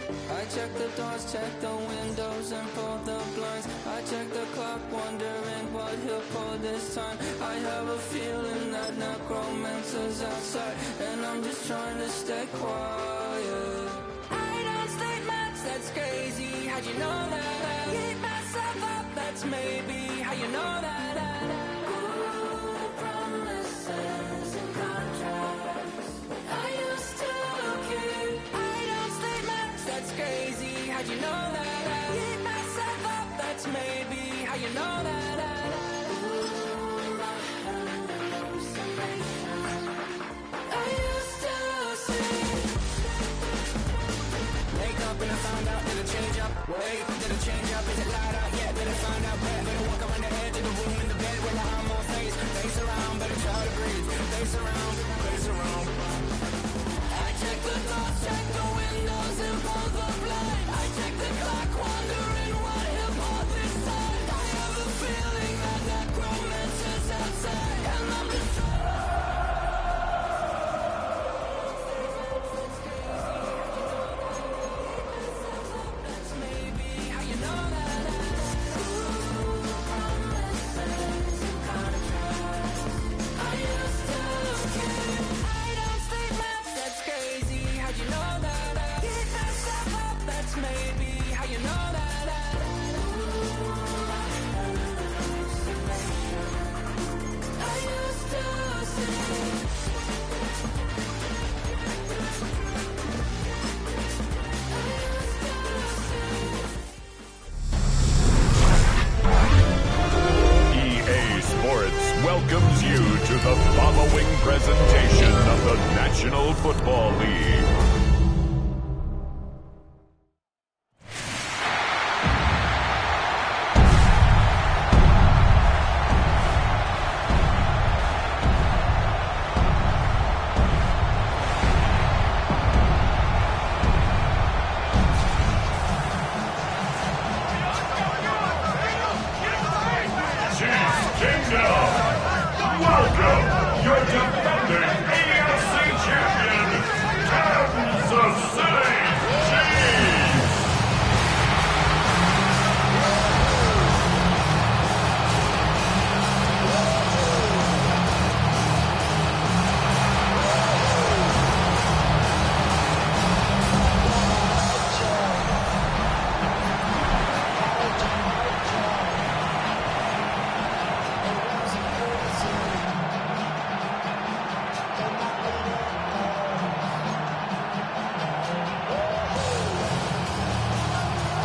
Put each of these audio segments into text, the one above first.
I check the doors, check the windows, and pull the blinds. I check the clock, wondering what he'll pull this time. I have a feeling that necromancer's outside, and I'm just trying to stay quiet. I don't state much, that's crazy. How'd you know that? Keep myself up, that's maybe how you know that. Ooh, promises and contracts. I used to keep. I don't state much, that's crazy. How'd you know that? Keep myself up, that's maybe how you know that. Ooh, my hallucination. I used to see. Wake up and I found out, did it change up? Wait, did it change up? Is it light out? Yeah, did it find out? Better walk around the edge of the room in the bed with my arm on face. Face around, better try to breathe. Face around, face around. I check the doors, check the windows, and pull the blind. I check the clock, wondering what he'll pull this time. I have a feeling that necromancer's outside, and I'm just that's maybe how you know that. Ooh, promises and contracts. I used to keep. I don't sleep much, that's crazy. How'd you know that? Keep myself up, that's maybe how you know that. Ooh, my hallucination. I used to see. EA Sports welcomes you to the following presentation of the National Football League. Chiefs Kingdom, welcome your defending AFC champion, Kansas City Chiefs.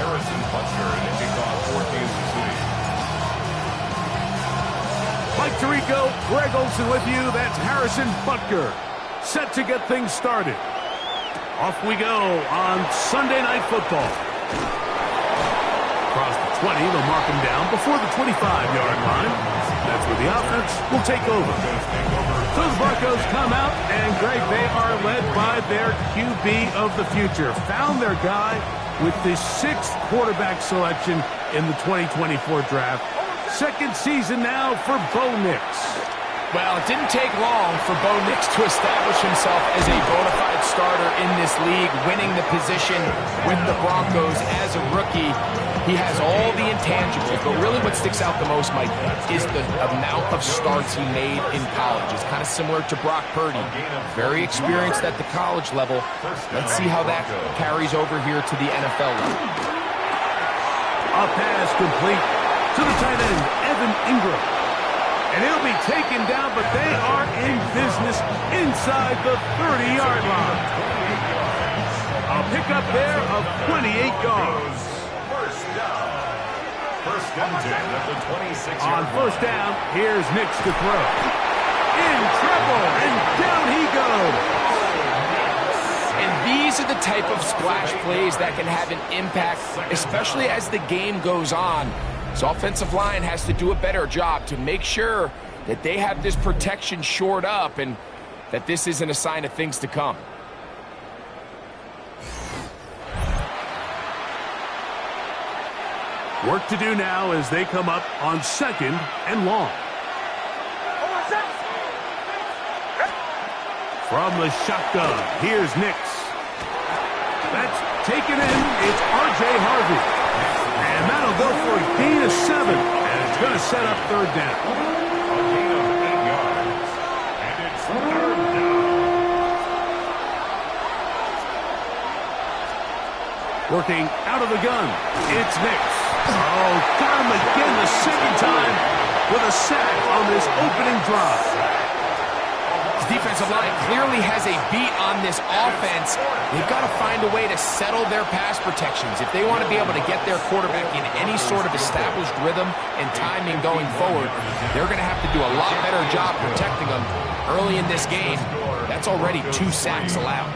Harrison Butker in the kickoff for Kansas City. Mike Tirico, Greg Olsen with you. That's Harrison Butker, set to get things started. Off we go on Sunday Night Football. Across the 20, they'll mark him down before the 25-yard line. That's where the offense will take over. So the Broncos come out, and Greg, they are led by their QB of the future. Found their guy with the 6th quarterback selection in the 2024 draft. Second season now for Bo Nix. Well, it didn't take long for Bo Nix to establish himself as a bona fide starter in this league, winning the position with the Broncos as a rookie. He has all the intangibles, but really what sticks out the most, Mike, is the amount of starts he made in college. It's kind of similar to Brock Purdy. Very experienced at the college level. Let's see how that carries over here to the NFL level. A pass complete to the tight end, Evan Ingram. And he'll be taken down, but they are in business inside the 30-yard line. A pickup there of 28 yards. First down at the 26-yard On first down, here's Nix to throw. In trouble, and down he goes. And these are the type of splash plays that can have an impact, especially as the game goes on. This offensive line has to do a better job to make sure that they have this protection shored up and that this isn't a sign of things to come. Work to do now as they come up on second and long. From the shotgun, here's Nix. That's taken in. It's R.J. Harvey. And that'll go for a gain of 7. And it's going to set up third down. A gain of 8 yards. And it's third down. Working out of the gun. It's Nix. Oh, got him again the second time with a sack on this opening drive. His defensive line clearly has a beat on this offense. They've got to find a way to settle their pass protections. If they want to be able to get their quarterback in any sort of established rhythm and timing going forward, they're going to have to do a lot better job protecting them early in this game. That's already 2 sacks allowed.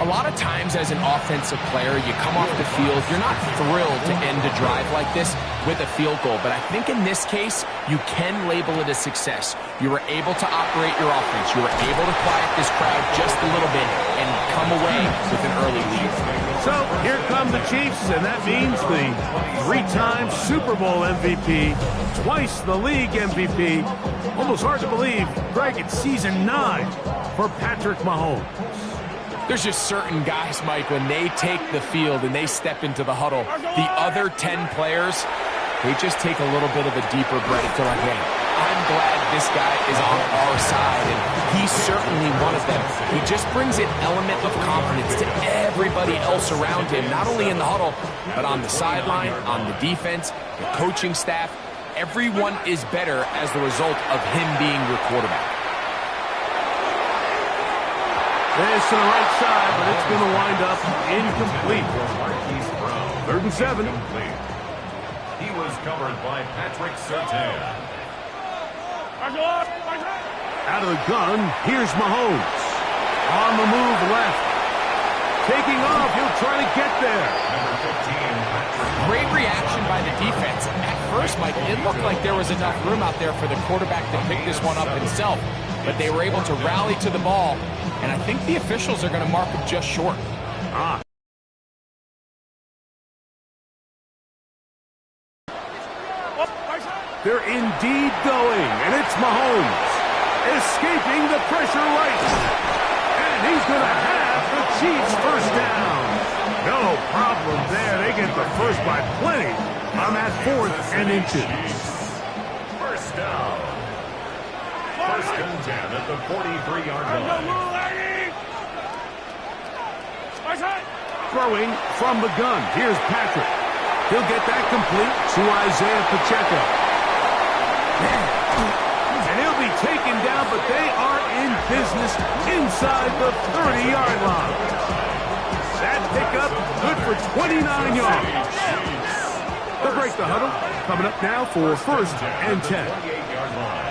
A lot of times as an offensive player, you come off the field, you're not thrilled to end a drive like this with a field goal. But I think in this case, you can label it a success. You were able to operate your offense. You were able to quiet this crowd just a little bit and come away with an early lead. So here come the Chiefs, and that means the 3-time Super Bowl MVP, twice the league MVP. Almost hard to believe, Greg, it's season 9 for Patrick Mahomes. There's just certain guys, Mike, when they take the field and they step into the huddle, the other 10 players, they just take a little bit of a deeper breath. They're like, hey, I'm glad this guy is on our side, and he's certainly one of them. He just brings an element of confidence to everybody else around him, not only in the huddle, but on the sideline, on the defense, the coaching staff. Everyone is better as the result of him being your quarterback. This to the right side, but it's going to wind up incomplete. 3rd and 7. He was covered by Patrick Surtain. Out of the gun, here's Mahomes. On the move left. Taking off, he'll try to get there. Number 15, Great reaction by the defense. At first, Mike, it looked like there was enough room out there for the quarterback to pick this one up himself. But they were able to rally to the ball, and I think the officials are going to mark him just short. They're indeed going, and it's Mahomes. Escaping the pressure right. And he's going to have the Chiefs first down. No problem there. They get the first by plenty on that 4th and inches. first down. 1st and 10 at the 43-yard line. Throwing from the gun. Here's Patrick. He'll get that complete to Isaiah Pacheco. And he'll be taken down, but they are in business inside the 30-yard line. That pickup good for 29 yards. They'll break the huddle. Coming up now for 1st and 10. 28-yard line.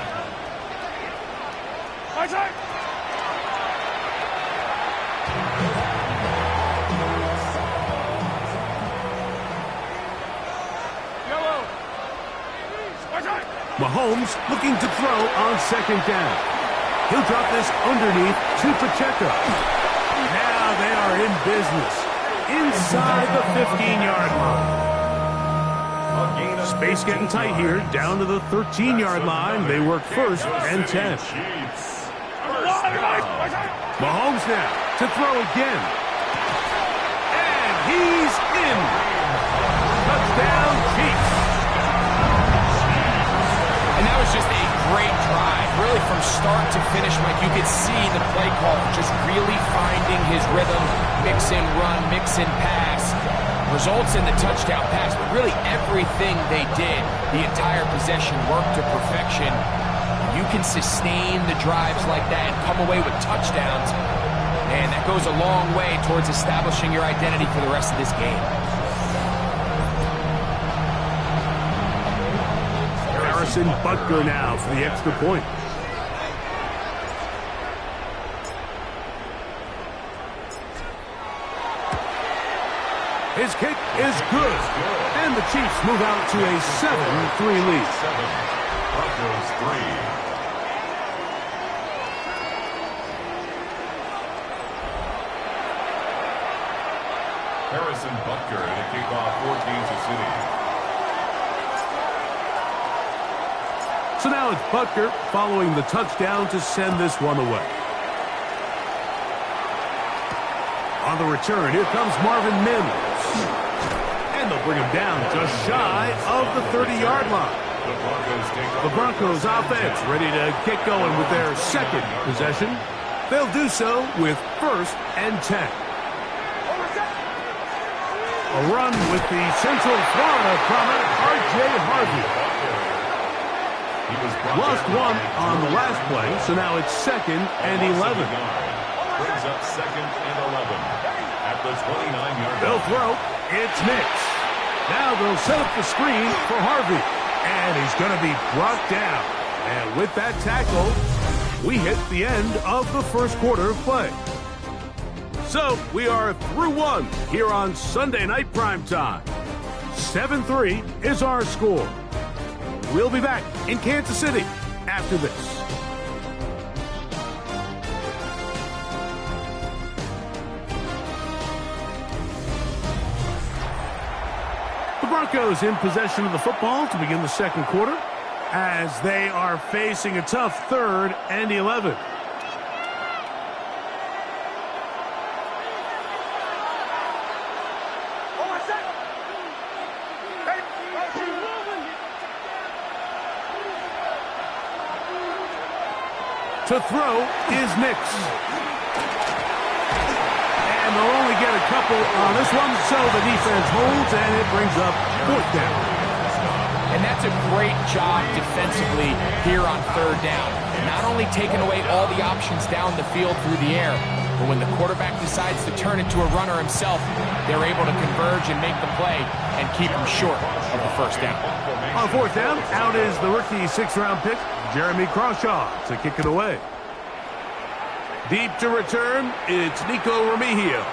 Mahomes looking to throw on 2nd down. He'll drop this underneath to Pacheco. Now they are in business inside the 15-yard line. Space getting tight here, down to the 13-yard line. They work 1st and 10. Mahomes now to throw again. And he's in. Touchdown, Chiefs. And that was just a great drive. Really from start to finish, Mike, you could see the play call just really finding his rhythm. Mix and run, mix and pass. Results in the touchdown pass, but really everything they did, the entire possession worked to perfection. You can sustain the drives like that and come away with touchdowns, and that goes a long way towards establishing your identity for the rest of this game. Harrison Butker now for the extra point. His kick is good. And the Chiefs move out to a 7-3 lead. Broncos 3. Harrison Butker to kick off for Kansas City. So now it's Butker following the touchdown to send this one away. On the return, here comes Marvin Mims. And they'll bring him down just shy of the 30-yard line. The Broncos offense ready to get going with their second possession. They'll do so with 1st and 10. A run with the Central Florida prominent R.J. Harvey. Lost one on the last play, so now it's 2nd and 11. Brings up 2nd and 11 at the 29-yard line. They'll throw. It's Nix. Now they'll set up the screen for Harvey. And he's going to be brought down. And with that tackle, we hit the end of the first quarter of play. So we are through 1 here on Sunday Night Primetime. 7-3 is our score. We'll be back in Kansas City after this. The Broncos in possession of the football to begin the second quarter as they are facing a tough 3rd and 11. To throw is Nix. And they'll only get a couple on this one, so the defense holds, and it brings up 4th down. And that's a great job defensively here on 3rd down. Not only taking away all the options down the field through the air, but when the quarterback decides to turn into a runner himself, they're able to converge and make the play and keep him short of the 1st down. On 4th down, out is the rookie 6th-round pick, Jeremy Crawshaw, to kick it away. Deep to return, it's Nico Remigio.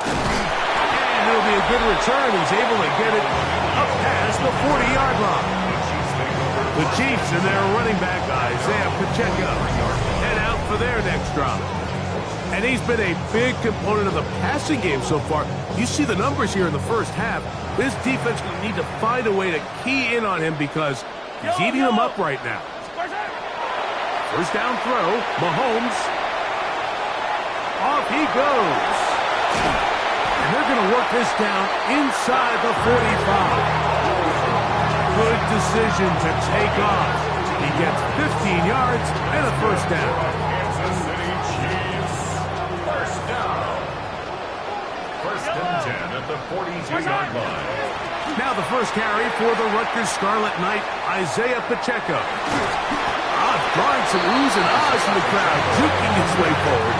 And it'll be a good return. He's able to get it up past the 40-yard line. The Chiefs and their running back, Isaiah Pacheco, head out for their next drive. And he's been a big component of the passing game so far. You see the numbers here in the first half. This defense will need to find a way to key in on him because he's eating them up right now. 1st down throw, Mahomes. Off he goes. And they're going to work this down inside the 45. Good decision to take off. He gets 15 yards and a 1st down. Kansas City Chiefs. 1st down. 1st and 10 at the 42-yard line. Now the first carry for the Rutgers Scarlet Knight, Isaiah Pacheco. Drawing some oohs and ahs from the crowd, juking his way forward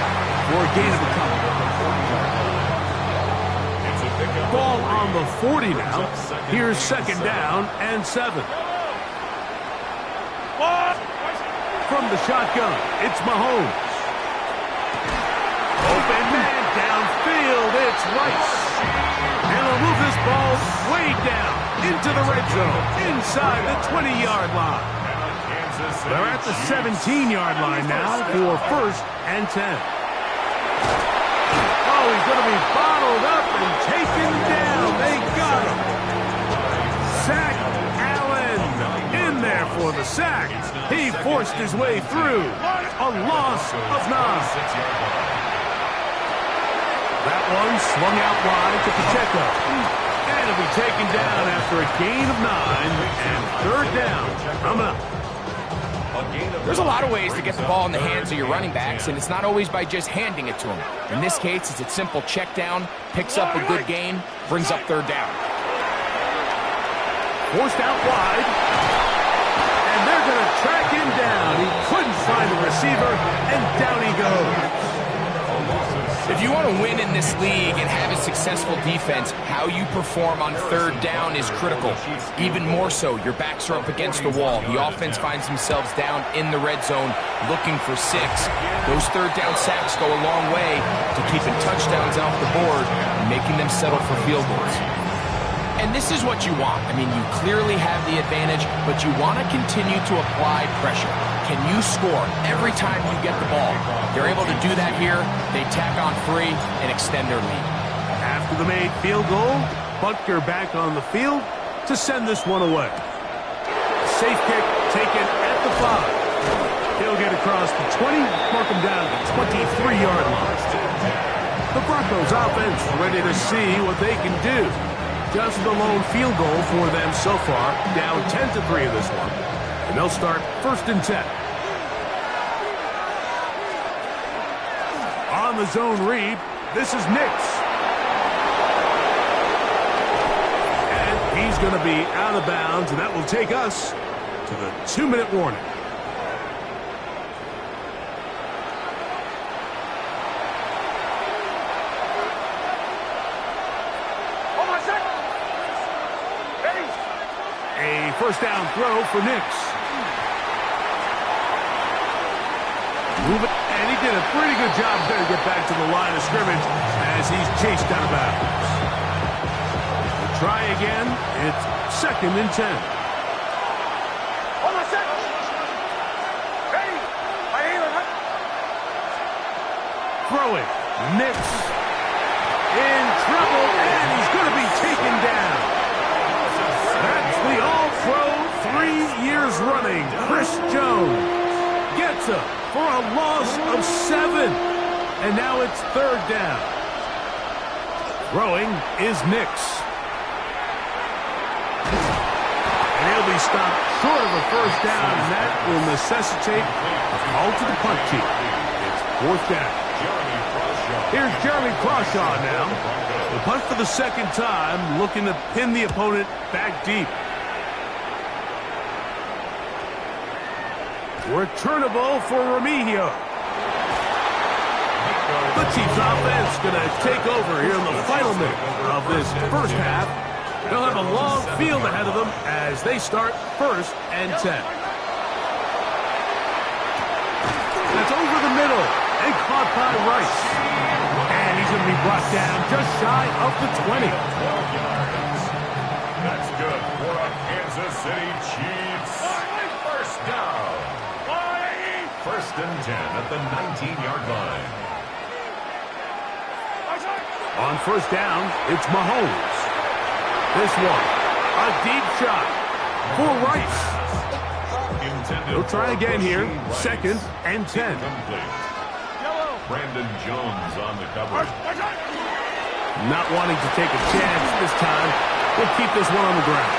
for a gain of a couple. Ball on the 40 now. Here's 2nd down and 7. From the shotgun, it's Mahomes. Open man downfield, it's Rice. And they'll move this ball way down into the red zone, inside the 20-yard line. They're at the 17-yard line now for 1st and 10. Oh, he's going to be bottled up and taken down. They got him. Zach Allen in there for the sack. He forced his way through. A loss of 9. That one swung out wide to Pacheco. And it'll be taken down after a gain of 9 and 3rd down. Coming up. There's a lot of ways to get the ball in the hands of your running backs, and it's not always by just handing it to them. In this case, it's a simple check down, picks up a good gain, brings up 3rd down. Forced out wide, and they're going to track him down. He couldn't find the receiver, and down he goes. If you want to win in this league and have a successful defense, how you perform on 3rd down is critical. Even more so, your backs are up against the wall. The offense finds themselves down in the red zone looking for 6. Those 3rd down sacks go a long way to keeping touchdowns off the board and making them settle for field goals. And this is what you want. I mean, you clearly have the advantage, but you want to continue to apply pressure. Can you score every time you get the ball? They're able to do that here. They tack on 3 and extend their lead. After the made field goal, Butker back on the field to send this one away. Safe kick taken at the 5. He'll across the 20, mark them down at the 23-yard line. The Broncos offense ready to see what they can do. Just the lone field goal for them so far, down 10-3 in this one. And they'll start 1st and 10. On the zone read, this is Nix. And he's going to be out of bounds, and that will take us to the 2-minute warning. A first down throw for Nix. Move it, and he did a pretty good job there to get back to the line of scrimmage as he's chased out of bounds. We'll try again. It's 2nd and 10. Hold on a second. Ready? Throwing. Nix in trouble, and he's going to be taken down. That's the all-pro 3 years running. Chris Jones gets up for a loss of 7. And now it's 3rd down. Throwing is Nix. And he'll be stopped short of a first down, and that will necessitate a call to the punt team. It's 4th down. Here's Jeremy Crawshaw now. The punt for the 2nd time, looking to pin the opponent back deep. Returnable for Remigio. The Chiefs offense going to take over here in the final minute of this first half. They'll have a long field ahead of them as they start 1st and 10. That's over the middle and caught by Rice. And he's going to be brought down just shy of the 20. 12 yards. That's good for a Kansas City Chiefs. First down. 1st and 10 at the 19-yard line. On 1st down, it's Mahomes. This one, a deep shot for Rice. He'll try again here, 2nd and 10. Brandon Jones on the coverage. Not wanting to take a chance this time, we'll keep this one on the ground.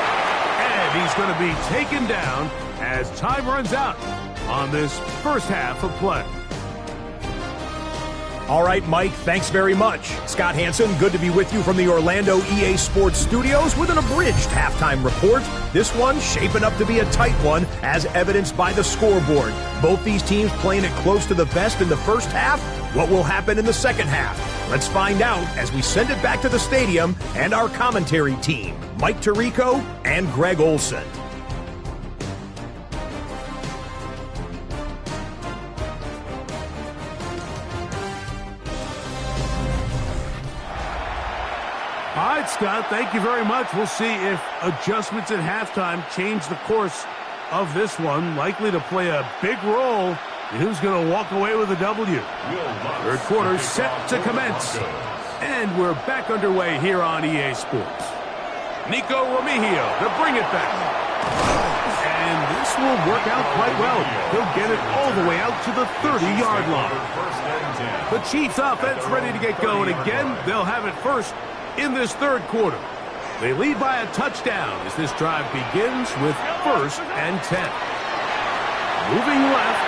And he's going to be taken down as time runs out on this first half of play. All right, Mike, thanks very much. Scott Hansen, good to be with you from the Orlando EA Sports Studios with an abridged halftime report. This one shaping up to be a tight one, as evidenced by the scoreboard. Both these teams playing it close to the vest in the first half. What will happen in the second half? Let's find out as we send it back to the stadium and our commentary team, Mike Tirico and Greg Olson. All right, Scott, thank you very much. We'll see if adjustments at halftime change the course of this one. Likely to play a big role in who's going to walk away with a W. 3rd quarter set to commence. And we're back underway here on EA Sports. Nico Remigio to bring it back. And this will work out quite well. He'll get it all the way out to the 30-yard line. The Chiefs offense ready to get going again. They'll have it first in this 3rd quarter. They lead by a touchdown as this drive begins with 1st and 10. Moving left.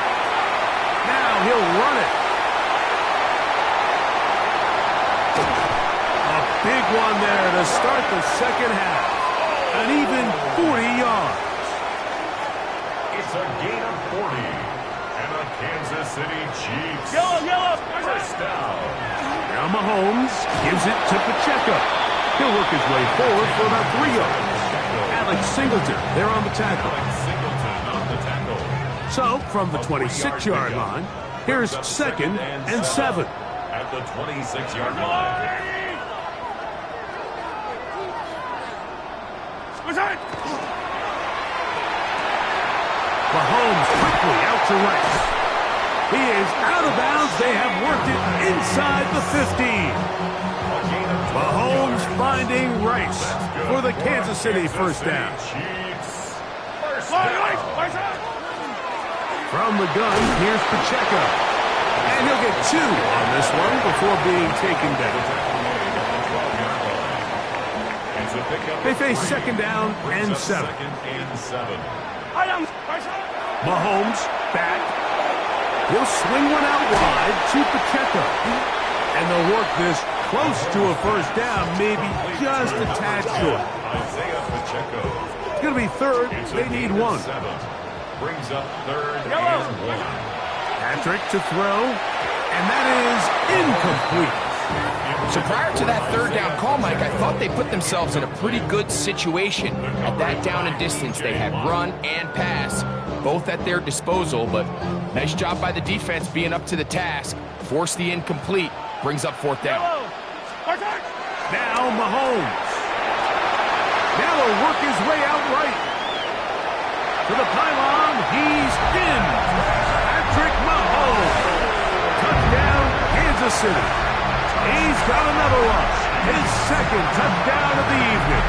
Now he'll run it. A big one there to start the second half. An even 40 yards. It's a gain of 40. And a Kansas City Chiefs. Yellow. First down. Now Mahomes gives it to Pacheco. He'll work his way forward for about 3 yards. Alex Singleton there on the tackle. So, from the 26-yard line, here's 2nd and 7. At the 26-yard line. Mahomes quickly out to Rice. He is out of bounds. They have worked it inside the 15. Mahomes finding Rice for the Kansas City first down. From the gun, here's Pacheco. And he'll get 2 on this one before being taken down. They face second down and 7. Mahomes back. He'll swing one out wide to Pacheco. And they'll work this close to a first down, maybe just a tad short. It's going to be third. They need 1. Brings up third and 1. Patrick to throw, and that is incomplete. So prior to that third down call, Mike, I thought they put themselves in a pretty good situation. At that down and distance, they had run and pass, both at their disposal, but nice job by the defense being up to the task. Force the incomplete, brings up 4th down. Now Mahomes. Now he'll work his way out right. To the pylon, he's in. Patrick Mahomes. Touchdown, Kansas City. He's got another rush. His second touchdown of the evening.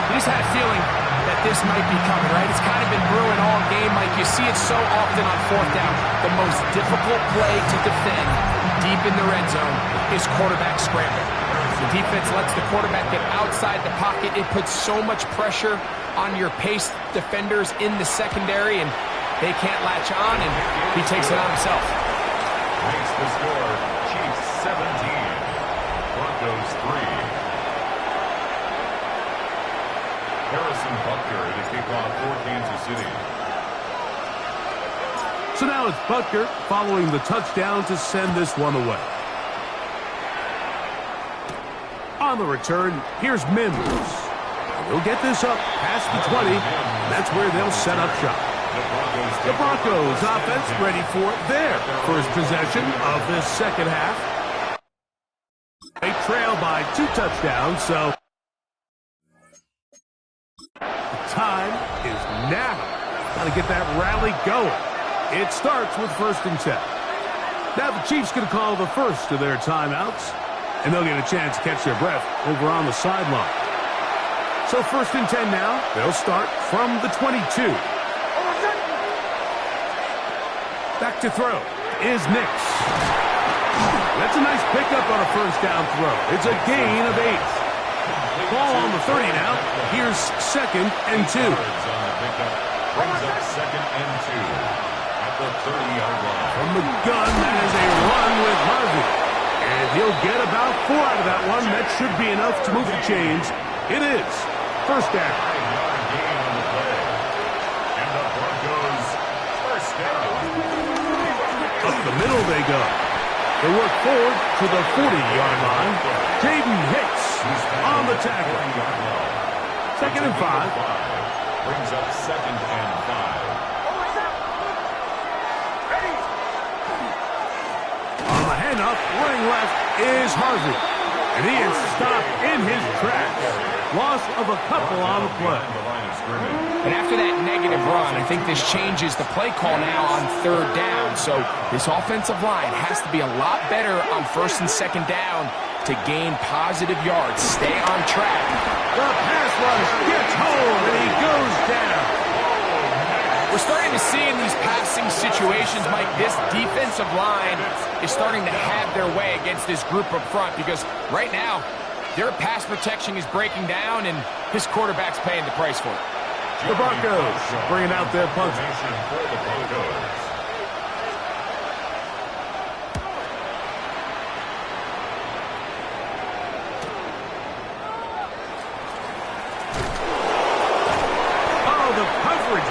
You just had a feeling that this might be coming, right? It's kind of been brewing all game, Mike. You see it so often on 4th down. The most difficult play to defend deep in the red zone is quarterback scramble. The defense lets the quarterback get outside the pocket. It puts so much pressure on your pace defenders in the secondary, and they can't latch on, and he takes it on himself. Makes the score, Chiefs 17, Broncos 3. Harrison Butker to kick off for Kansas City. So now it's Butker following the touchdown to send this one away. On the return, here's Mims. He'll get this up past the 20. That's where they'll set up shop. The Broncos offense ready for their first possession of this second half. They trail by 2 touchdowns, so the time is now. Got to get that rally going. It starts with 1st and 10. Now the Chiefs going to call the first of their timeouts, and they'll get a chance to catch their breath over on the sideline. So 1st and 10 now. They'll start from the 22. Back to throw is Nix. That's a nice pickup on a first down throw. It's a gain of 8. Ball on the 30 now. Here's 2nd and 2. Brings up 2nd and 2 at the 30-yard line. From the gun, that is a run with Harvey. And he'll get about 4 out of that one. That should be enough to move the chains. It is. First down. 5-yard gain on the play. And the Broncos first down. Up the middle they go. They work forward to the 40-yard line. Jaden Hicks on the tackle. 2nd and 5. Brings up 2nd and 5. On the handoff, running left is Harvey. And he is stopped in his tracks. Loss of a couple on the play. And after that negative run, I think this changes the play call now on 3rd down. So this offensive line has to be a lot better on 1st and 2nd down to gain positive yards. Stay on track. The pass rush gets home, and he goes down. We're starting to see in these passing situations, Mike, this defensive line is starting to have their way against this group up front, because right now, their pass protection is breaking down, and his quarterback's paying the price for it. The Broncos bringing out their punch.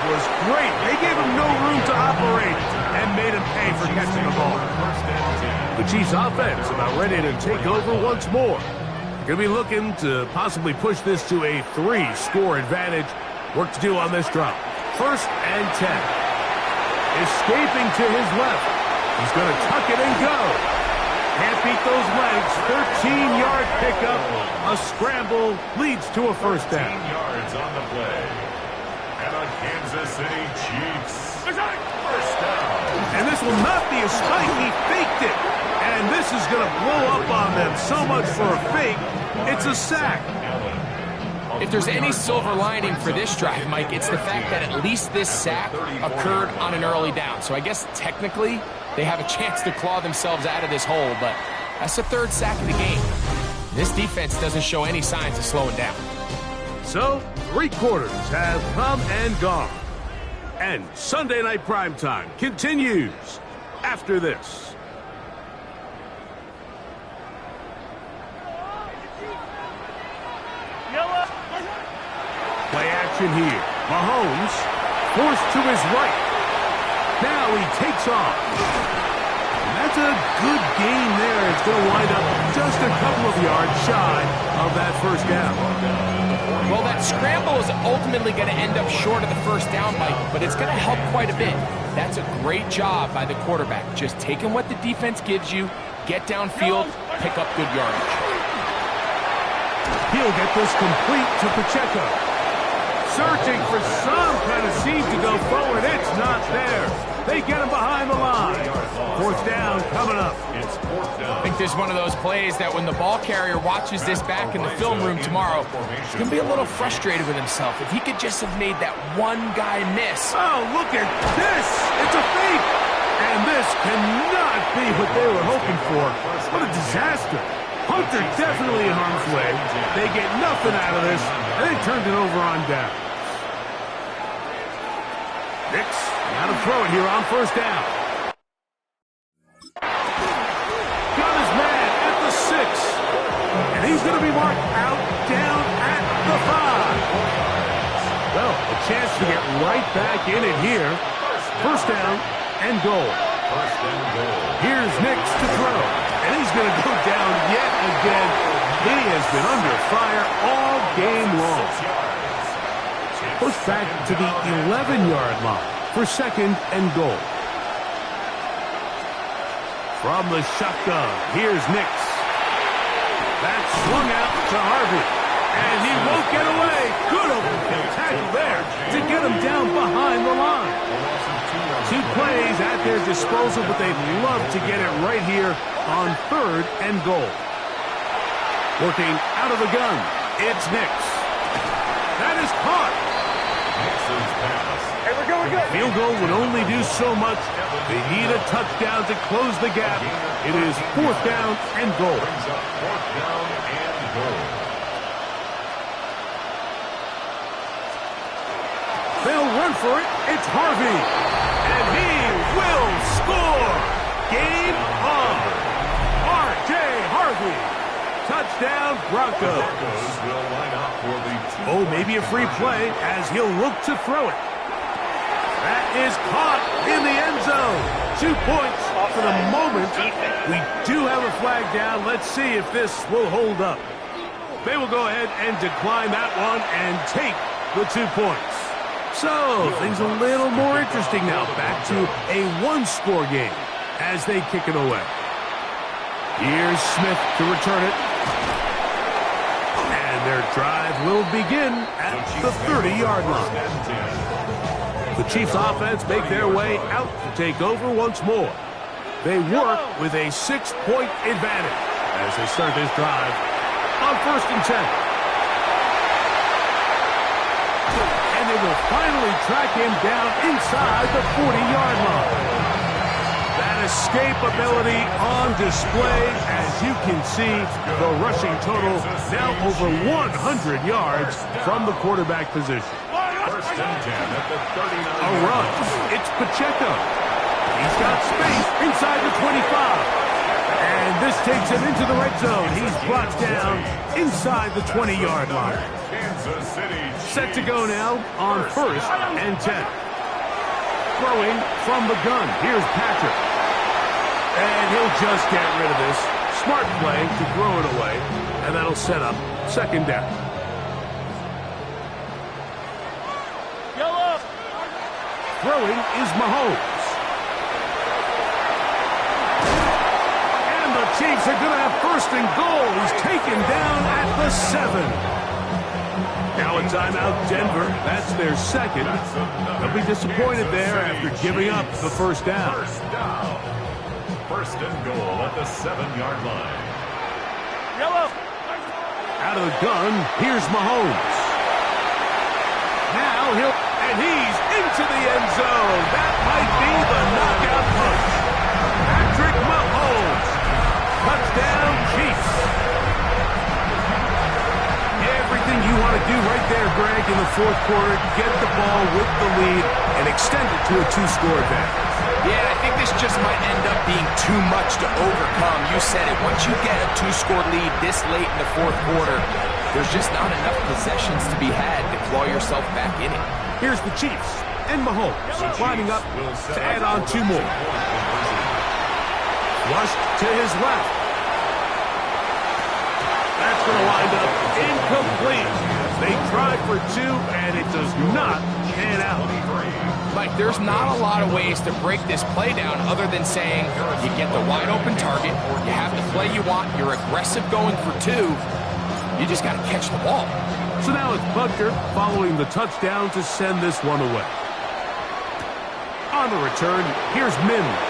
Was great. They gave him no room to operate and made him pay for catching the ball. The Chiefs offense about ready to take over once more. Going to be looking to possibly push this to a 3-score advantage. Work to do on this drop. 1st and 10. Escaping to his left. He's going to tuck it and go. Can't beat those legs. 13-yard pickup. A scramble leads to a first down. 13 yards on the play. And the Kansas City Chiefs. First down. And this will not be a spike. He faked it. And this is going to blow up on them. So much for a fake. It's a sack. If there's any silver lining for this drive, Mike, it's the fact that at least this sack occurred on an early down. So I guess technically they have a chance to claw themselves out of this hole, but that's the third sack of the game. This defense doesn't show any signs of slowing down. So, 3 quarters have come and gone. And Sunday Night Primetime continues after this. Play action here. Mahomes forced to his right. Now he takes off. And that's a good gain there. It's going to wind up just a couple of yards shy of that first down. Well, that scramble is ultimately going to end up short of the first down, Mike, but it's going to help quite a bit. That's a great job by the quarterback. Just taking what the defense gives you, get downfield, pick up good yardage. He'll get this complete to Pacheco. Searching for some kind of seam to go forward. It's not there. They get him behind the line. Fourth down coming up. I think this is one of those plays that when the ball carrier watches this back in the film room tomorrow, he's going to be a little frustrated with himself. If he could just have made that one guy miss. Oh, look at this. It's a fake. And this cannot be what they were hoping for. What a disaster. Hunter definitely in harm's way. They get nothing out of this, and they turned it over on down. Nix, now to throw it here on first down. Got his man at the 6. And he's going to be marked out down at the 5. Well, a chance to get right back in it here. First down and goal. Here's Nix to throw. And he's going to go down yet again. He has been under fire all game long. Push back to the 11-yard line for second and goal. From the shotgun, here's Nix. That's swung out to Harvey. And he won't get away. Good open field tackle there to get him down behind the line. 2 plays at their disposal, but they'd love to get it right here on third and goal. Working out of the gun, it's Nix. That is caught. Hey, we're going good. Field goal would only do so much. They need a touchdown to close the gap. It is fourth down and goal. They'll run for it. It's Harvey. And he will score. Game on. R.J. Harvey. Touchdown, Broncos. Oh, maybe a free play as he'll look to throw it. That is caught in the end zone. 2 points for the moment. We do have a flag down. Let's see if this will hold up. They will go ahead and decline that one and take the 2 points. So, things a little more interesting now. Back to a one-score game as they kick it away. Here's Smith to return it. And their drive will begin at the 30-yard line. The Chiefs offense make their way out to take over once more. They work with a 6-point advantage as they start this drive on first and 10. And they will finally track him down inside the 40-yard line. That escapability on display. As you can see, the rushing total now over 100 yards from the quarterback position. First and 10 at the 39. A run. It's Pacheco. He's got space inside the 25. And this takes him into the red zone. He's brought down inside the 20-yard line. Kansas City Chiefs. Set to go now on first and 10. Throwing from the gun. Here's Patrick. And he'll just get rid of this. Smart play to throw it away. And that'll set up second down. Yellow. Throwing is Mahomes. And the Chiefs are going to have first and goal. He's taken down at the 7. Now a timeout, Denver. That's their second. They'll be disappointed there after giving up the first down. First down. First and goal at the 7-yard line. Yellow. Out of the gun, here's Mahomes. And he's into the end zone. That might be the knockout punch. Patrick Mahomes. Touchdown, Chiefs. Everything you want to do right there, Greg, in the fourth quarter. Get the ball with the lead and extend it to a 2-score advantage. Yeah, I think this just might end up being too much to overcome. You said it. Once you get a 2-score lead this late in the fourth quarter, there's just not enough possessions to be had to claw yourself back in it. Here's the Chiefs and Mahomes lining up to add on 2 more. Flushed to his left. That's going to wind up incomplete. They tried for 2, and it does not pan out. Mike, there's not a lot of ways to break this play down other than saying you get the wide open target, you have the play you want, you're aggressive going for 2, you just got to catch the ball. So now it's Butker following the touchdown to send this one away. On the return, here's Mims.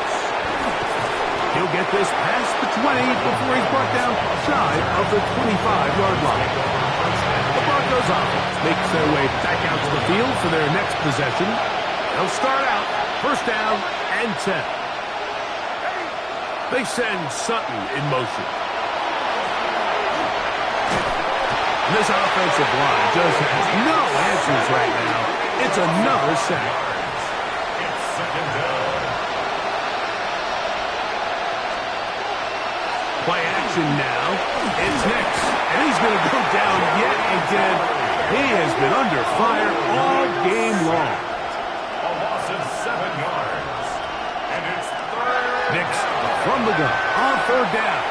He'll get this past the 20 before he's brought down shy of the 25-yard line. The Broncos offense makes their way back out to the field for their next possession. They'll start out first down and 10. They send Sutton in motion. This offensive line just has no answers right now. It's another sack. It's second down. Play action now. It's Nix. And he's going to go down yet again. He has been under fire all game long. A loss of 7 yards. And it's third. Nix from the gun on third down.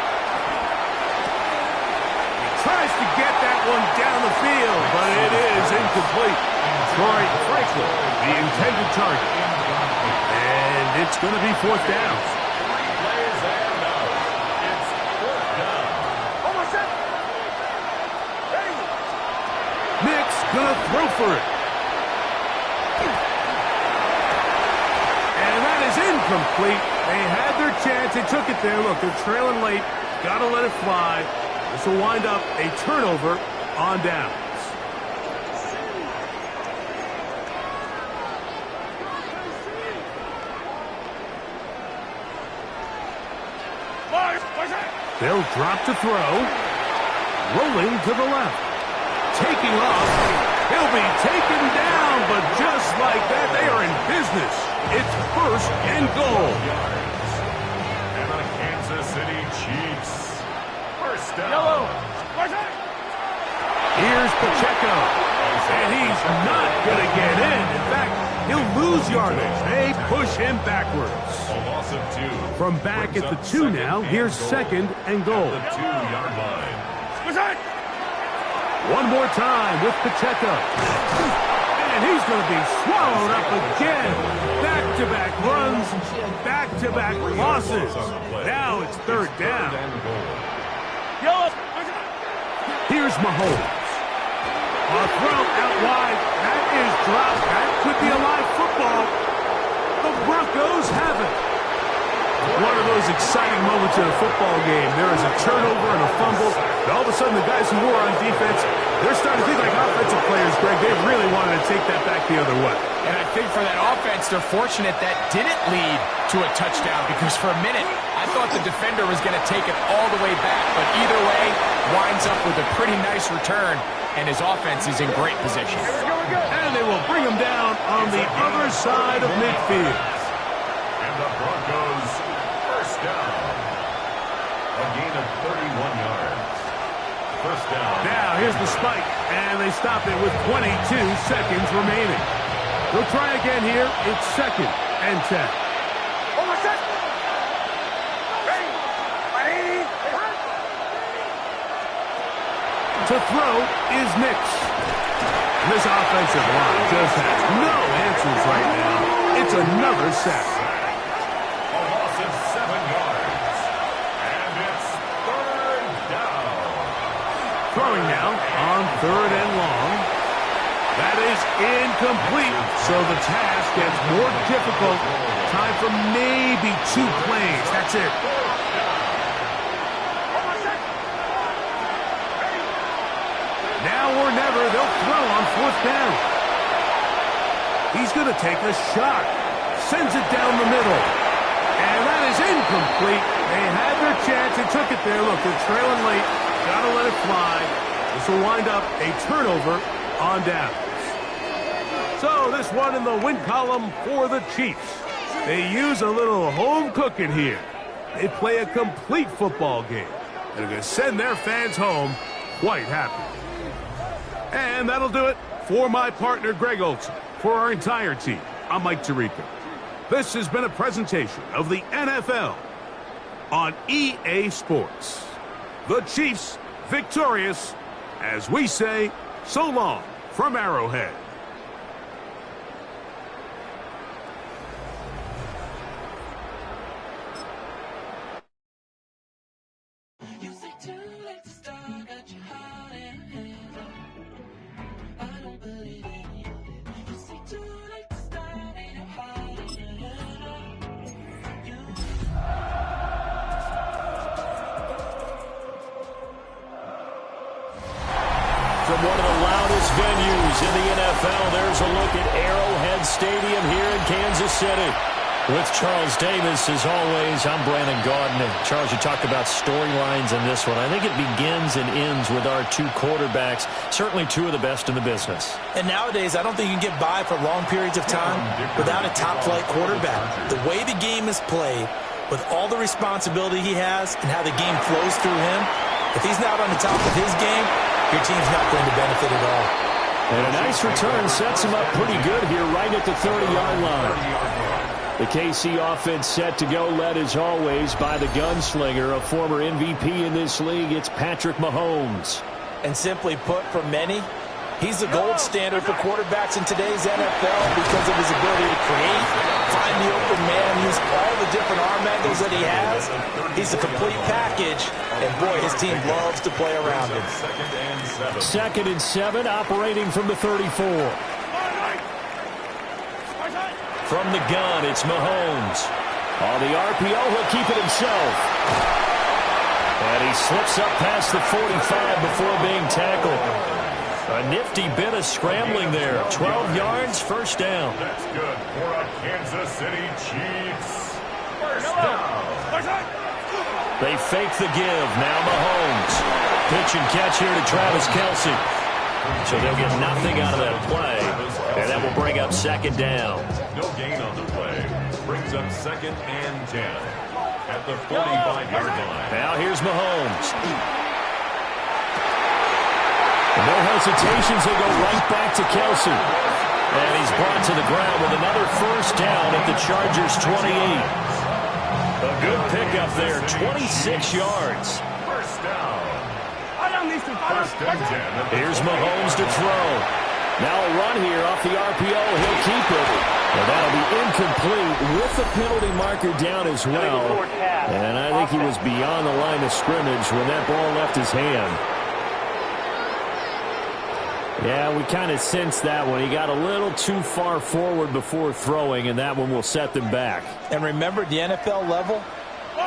He tries to get that one down the field, but it is incomplete. Troy Franklin, the intended target. And it's going to be fourth down. Plays and out. It's fourth down. Almost set. Ready. Nix going to throw for it. And that is incomplete. They had their chance. They took it there. Look, they're trailing late. Got to let it fly. This will wind up a turnover on downs. They'll drop to throw. Rolling to the left. Taking off. He'll be taken down, but just like that, they are in business. It's first and goal. And the Kansas City Chiefs. First down. Yellow. Here's Pacheco. And he's not going to get in. In fact, he'll lose yardage. They push him backwards. A loss of 2. From back at the 2 now, here's second and goal. The 2-yard line. One more time with Pacheco. And he's going to be swallowed up again. Back-to-back runs, back-to-back losses. Now it's third down. Here's Mahomes. A throw out wide. That is dropped. That could be a live football. The Broncos have it. One of those exciting moments in a football game. There is a turnover and a fumble. And all of a sudden, the guys who were on defense, they're starting to think like offensive players, Greg. They really wanted to take that back the other way. And I think for that offense, they're fortunate that didn't lead to a touchdown, because for a minute, I thought the defender was going to take it all the way back. But either way, winds up with a pretty nice return, and his offense is in great position. And they will bring him down on the other side of midfield. And the Broncos first down. A gain of 31 yards. First down. Now here's the spike, and they stop it with 22 seconds remaining. They'll try again here. It's second and 10. Almost set. Ready. Ready. To throw is Nix. This offensive line just has no answers right now. It's another sack. A loss of 7 yards. And it's third down. Throwing now on third and long. That is incomplete, so the task gets more difficult. Time for maybe 2 plays. That's it. Now or never, they'll throw on fourth down. He's going to take a shot. Sends it down the middle. And that is incomplete. They had their chance and took it there. Look, they're trailing late. Got to let it fly. This will wind up a turnover on downs. So this one in the win column for the Chiefs. They use a little home cooking here. They play a complete football game. They're going to send their fans home quite happy. And that'll do it for my partner, Greg Olson. For our entire team, I'm Mike Tirico. This has been a presentation of the NFL on EA Sports. The Chiefs victorious, as we say, so long from Arrowhead. From one of the loudest venues in the NFL, there's a look at Arrowhead Stadium here in Kansas City. With Charles Davis, as always, I'm Brandon Gaudin. And Charles, you talked about storylines in this one. I think it begins and ends with our two quarterbacks, certainly two of the best in the business. And nowadays, I don't think you can get by for long periods of time without a top-flight quarterback. The way the game is played, with all the responsibility he has and how the game flows through him, if he's not on the top of his game, your team's not going to benefit at all. And a nice return sets him up pretty good here right at the 30-yard line. The KC offense set to go, led as always by the gunslinger, a former MVP in this league. It's Patrick Mahomes. And simply put, for many, he's the gold standard for quarterbacks in today's NFL because of his ability to create, find the open man, use all the different arm angles that he has. He's a complete package, and boy, his team loves to play around him. 2nd and 7, operating from the 34. From the gun, it's Mahomes. On the RPO, he'll keep it himself. And he slips up past the 45 before being tackled. A nifty bit of scrambling there. 12 yards, first down. That's good for a Kansas City Chiefs. First down. They fake the give. Now Mahomes. Pitch and catch here to Travis Kelce. So they'll get nothing out of that play. And that will bring up second down. No gain on the play. Brings up 2nd and 10 at the 45-yard line. Now here's Mahomes. No hesitations, they go right back to Kelce. And he's brought to the ground with another first down at the Chargers' 28. A good pickup there, 26 yards. First down. First and 10. Here's Mahomes to throw. Now a run here off the RPO. He'll keep it. And that'll be incomplete with the penalty marker down as well. And I think he was beyond the line of scrimmage when that ball left his hand. Yeah, we kind of sensed that one. He got a little too far forward before throwing, and that one will set them back. And remember, the NFL level,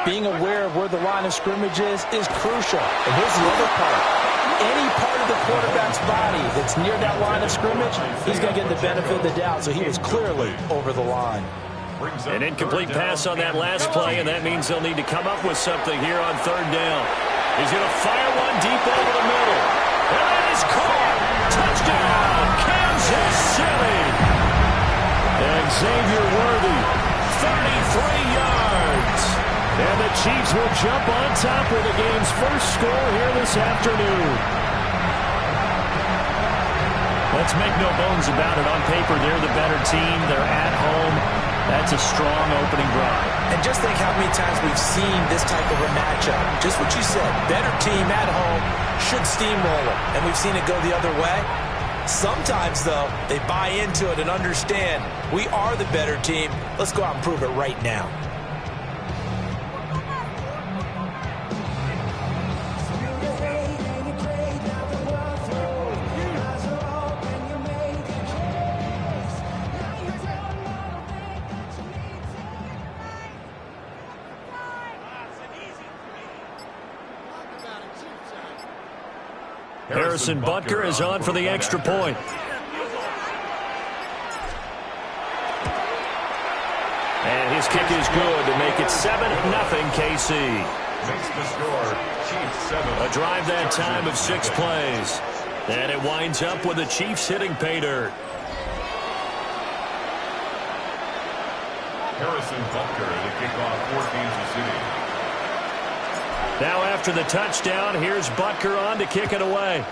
being aware of where the line of scrimmage is crucial. And here's the other part. Any part of the quarterback's body that's near that line of scrimmage, he's going to get the benefit of the doubt. So he was clearly over the line. An incomplete pass on that last play, and that means they'll need to come up with something here on third down. He's going to fire one deep over the middle. And that is caught. Touchdown, Kansas City. And Xavier Worthy, 33 yards. And the Chiefs will jump on top with the game's first score here this afternoon. Let's make no bones about it. On paper, they're the better team. They're at home. That's a strong opening drive. And just think how many times we've seen this type of a matchup. Just what you said, better team at home should steamroll them. And we've seen it go the other way. Sometimes, though, they buy into it and understand we are the better team. Let's go out and prove it right now. Harrison Butker is on for the extra point. this kick is good to make it 7-0 KC. Makes the score Chiefs 7. A drive that time of 6 plays. And it winds up with the Chiefs hitting pay dirt. Harrison Butker to kick off for Kansas City. Now after the touchdown, here's Butker on to kick it away.